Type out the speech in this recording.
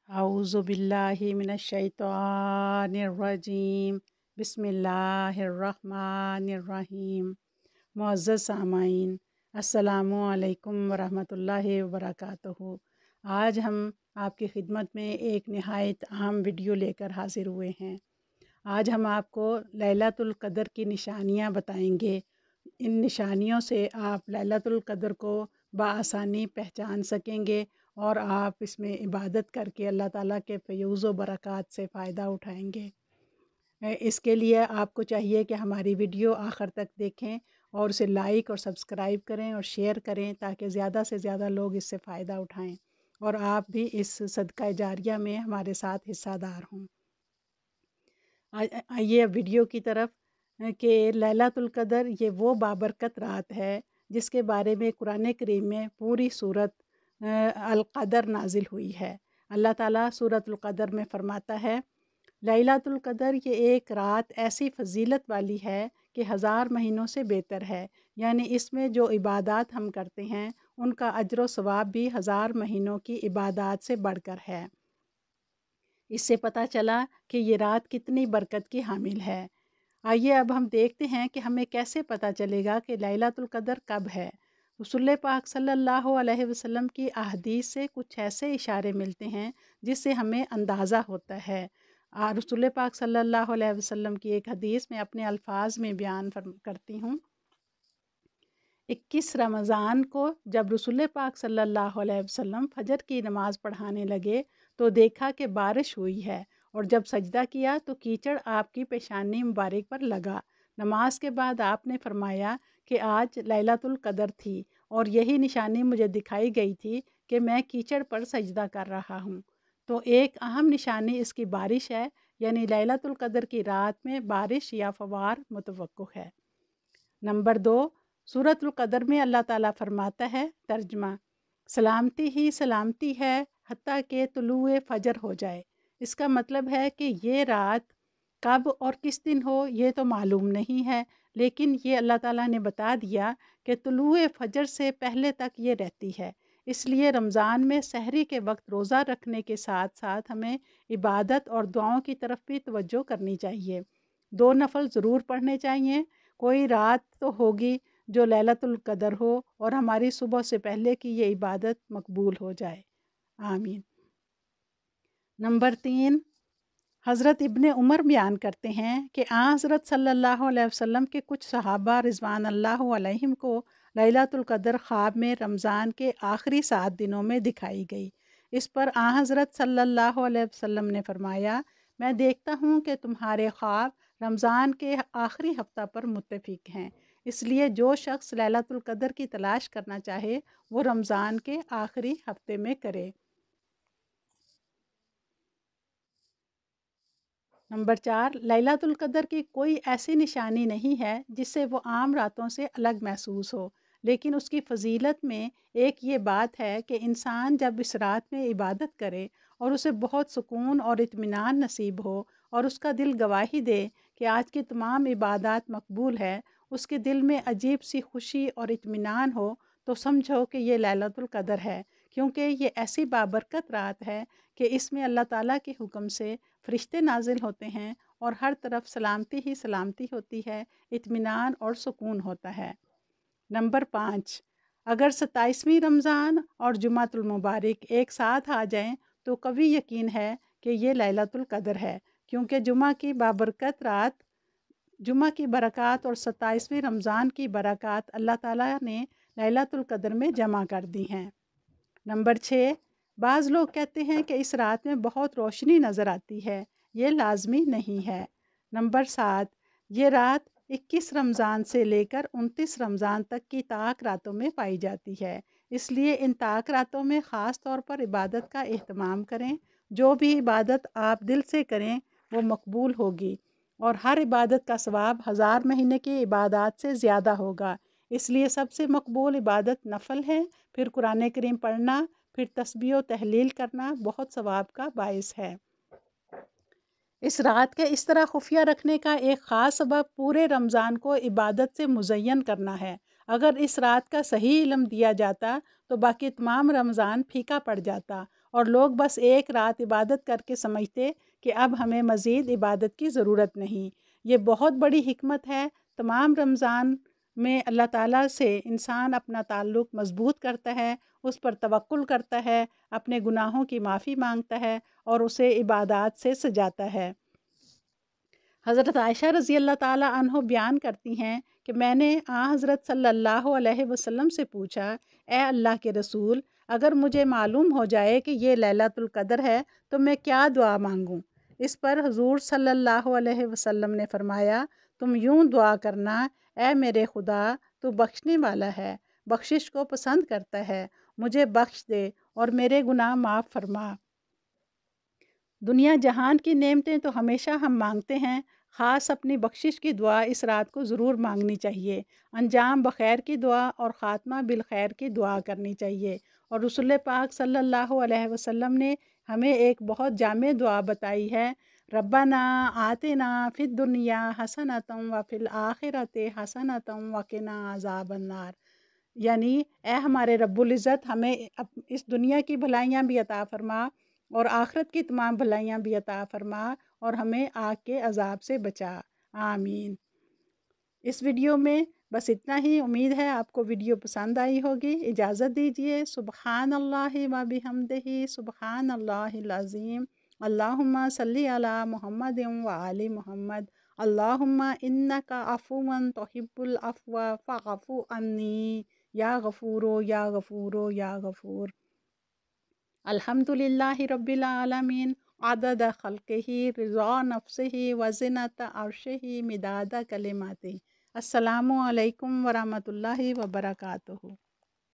औज़ु बिल्लाहि मिनश्शैतानिर्रजीम बिस्मिल्लाहिर्रहमानिर्रहीम। मुअज़्ज़ज़ सामाईन, अस्सलामु अलैकुम वरहमतुल्लाहि वबरकातुहू। आज हम आपकी खिदमत में एक नहायत अहम वीडियो लेकर हाज़िर हुए हैं। आज हम आपको लैलतुल क़द्र की निशानियाँ बताएंगे। इन निशानियों से आप लैलतुल क़द्र को बआसानी पहचान सकेंगे और आप इसमें इबादत करके अल्लाह ताला के फ़यूज़ व बरक़ात से फ़ायदा उठाएंगे। इसके लिए आपको चाहिए कि हमारी वीडियो आखिर तक देखें और उसे लाइक और सब्सक्राइब करें और शेयर करें ताकि ज़्यादा से ज़्यादा लोग इससे फ़ायदा उठाएं और आप भी इस सदका जारिया में हमारे साथ हिस्सादार हों। आइए अब वीडियो की तरफ कि लैलतुल क़द्र ये वो बाबरकत रात है जिसके बारे में कुरान करीम में पूरी सूरत अल क़द्र नाजिल हुई है। अल्लाह ताला सूरतुल क़द्र में फ़रमाता है, लैलतुल क़द्र ये एक रात ऐसी फ़जीलत वाली है कि हज़ार महीनों से बेहतर है। यानी इसमें जो इबादत हम करते हैं उनका अज्र व सवाब भी हज़ार महीनों की इबादत से बढ़कर है। इससे पता चला कि ये रात कितनी बरकत की हामिल है। आइए अब हम देखते हैं कि हमें कैसे पता चलेगा कि लैलतुल क़द्र कब है। रसूल पाक सल्लल्लाहु अलैहि वसल्लम की अहदीस से कुछ ऐसे इशारे मिलते हैं जिससे हमें अंदाज़ा होता है। रसूल पाक सल्लल्लाहु अलैहि वसल्लम की एक हदीस में अपने अल्फाज में बयान करती हूँ। 21 रमज़ान को जब रसूल पाक सल्लल्लाहु अलैहि वसल्लम फ़जर की नमाज़ पढ़ाने लगे तो देखा कि बारिश हुई है और जब सजदा किया तो कीचड़ आपकी पेशानी मुबारक पर लगा। नमाज के बाद आपने फरमाया कि आज लैलतुल क़द्र थी और यही निशानी मुझे दिखाई गई थी कि मैं कीचड़ पर सजदा कर रहा हूँ। तो एक अहम निशानी इसकी बारिश है, यानी लैलतुल क़द्र की रात में बारिश या फवार मुतवक्को है। नंबर 2, सूरतुल क़द्र में अल्लाह ताला फरमाता है, तर्जमा, सलामती ही सलामती है हत्ता के तुलुए फ़जर हो जाए। इसका मतलब है कि ये रात कब और किस दिन हो ये तो मालूम नहीं है, लेकिन ये अल्लाह ताला ने बता दिया कि तुलुए फ़जर से पहले तक ये रहती है। इसलिए रमज़ान में सहरी के वक्त रोज़ा रखने के साथ साथ हमें इबादत और दुआओं की तरफ भी तवज्जो करनी चाहिए। 2 नफल ज़रूर पढ़ने चाहिए। कोई रात तो होगी जो लैलतुल क़द्र हो और हमारी सुबह से पहले की ये इबादत मकबूल हो जाए। आमीन। नंबर 3, हज़रत इब्ने उमर बयान करते हैं कि हज़रत सल्लल्लाहु अलैहि वसल्लम के कुछ सहाबा रिज़वान अल्लाह अलैहिम को लैलतुल क़द्र ख्वाब में रमज़ान के आखिरी 7 दिनों में दिखाई गई। इस पर हज़रत सल्लल्लाहु अलैहि वसल्लम ने फरमाया, मैं देखता हूँ कि तुम्हारे ख्वाब रमज़ान के आखिरी हफ्ता पर मुत्तफ़िक हैं। इसलिए जो शख्स लैलतुल क़द्र की तलाश करना चाहे वो रमज़ान के आखिरी हफ्ते में करे। नंबर 4, लैलतुल क़द्र की कोई ऐसी निशानी नहीं है जिससे वो आम रातों से अलग महसूस हो, लेकिन उसकी फ़जीलत में एक ये बात है कि इंसान जब इस रात में इबादत करे और उसे बहुत सुकून और इत्मीनान नसीब हो और उसका दिल गवाही दे कि आज की तमाम इबादत मकबूल है, उसके दिल में अजीब सी खुशी और इत्मीनान हो, तो समझो कि ये लैलतुल क़द्र है, क्योंकि ये ऐसी बाबरकत रात है कि इसमें अल्लाह ताला के हुक्म से फ़रिश्ते नाजिल होते हैं और हर तरफ सलामती ही सलामती होती है, इत्मीनान और सुकून होता है। नंबर 5, अगर 27वीं रमज़ान और जुमातुल मुबारक एक साथ आ जाएं तो कभी यकीन है कि ये लैलतुल क़द्र है, क्योंकि जुमा की बरक़ात और 27वीं रमज़ान की बरक़ात अल्लाह ताला ने लैलतुल क़द्र में जमा कर दी हैं। नंबर 6, बाज़ लोग कहते हैं कि इस रात में बहुत रोशनी नज़र आती है, ये लाजमी नहीं है। नंबर 7, ये रात 21 रमज़ान से लेकर 29 रमज़ान तक की ताक रातों में पाई जाती है, इसलिए इन ताक रातों में ख़ास तौर पर इबादत का एहतमाम करें। जो भी इबादत आप दिल से करें वो मकबूल होगी और हर इबादत का सवाब 1000 महीने की इबादत से ज़्यादा होगा। इसलिए सबसे मकबूल इबादत नफल है, फिर कुरान करीम पढ़ना, फिर तस्बीह व तहलील करना बहुत सवाब का बाइस है। इस रात के इस तरह खुफिया रखने का एक ख़ास सबब पूरे रमज़ान को इबादत से मुज़य्यन करना है। अगर इस रात का सही इल्म दिया जाता तो बाकी तमाम रमज़ान फीका पड़ जाता اور لوگ بس ایک رات عبادت کر کے سمجھتے کہ اب ہمیں مزید عبادت کی ضرورت نہیں۔ یہ بہت بڑی حکمت ہے۔ تمام رمضان میں اللہ تعالیٰ سے انسان اپنا تعلق مضبوط کرتا ہے، اس پر توکل کرتا ہے، اپنے گناہوں کی معافی مانگتا ہے اور اسے عبادات سے سجاتا ہے۔ حضرت عائشہ رضی اللہ تعالیٰ عنہ بیان کرتی ہیں کہ میں نے حضرت صلی اللہ علیہ وسلم سے پوچھا، اے اللہ کے رسول، اگر مجھے معلوم ہو جائے کہ یہ لیلۃ القدر ہے تو میں کیا دعا مانگوں؟ اس پر حضور صلی اللہ علیہ وسلم نے فرمایا، تم یوں دعا کرنا، اے میرے خدا، تو بخشنے والا ہے، بخشش کو پسند کرتا ہے، مجھے بخش دے اور میرے گناہ معاف فرما۔ دنیا جہان کی نعمتیں تو ہمیشہ ہم مانگتے ہیں، خاص اپنی بخشش کی دعا اس رات کو ضرور مانگنی چاہیے۔ انجام بخیر کی دعا اور خاتمہ بالخیر کی دعا کرنی چاہیے۔ اور رسول پاک صلی اللہ علیہ وسلم نے ہمیں ایک بہت جامع دعا بتائی ہے، ربنا آتنا فی الدنیا حسنۃ وفی الآخرۃ حسنۃ وقنا عذاب النار، یعنی اے ہمارے رب العزت، ہمیں اس دنیا کی بھلائیاں بھی عطا فرما اور آخرت کی تمام بھلائیاں بھی عطا فرما اور ہمیں آگ کے عذاب سے بچا، آمین۔ اس ویڈیو میں بس اتنا ہی۔ امید ہے آپ کو ویڈیو پسند آئی ہوگی۔ اجازت دیجیے۔ سبحان اللہ و بحمدہ، سبحان اللہ العظیم، اللہم صلی علی محمد و آل محمد، اللہم انک عفو تحب العفو فاعف عنی، یا غفور یا غفور یا غفور۔ الحمدللہ رب العالمین، عدد خلقہ، رضا نفسہ، وزنۃ عرشہ، مداد کلماتہ۔ السلام علیکم ورحمۃ اللہ وبرکاتہ۔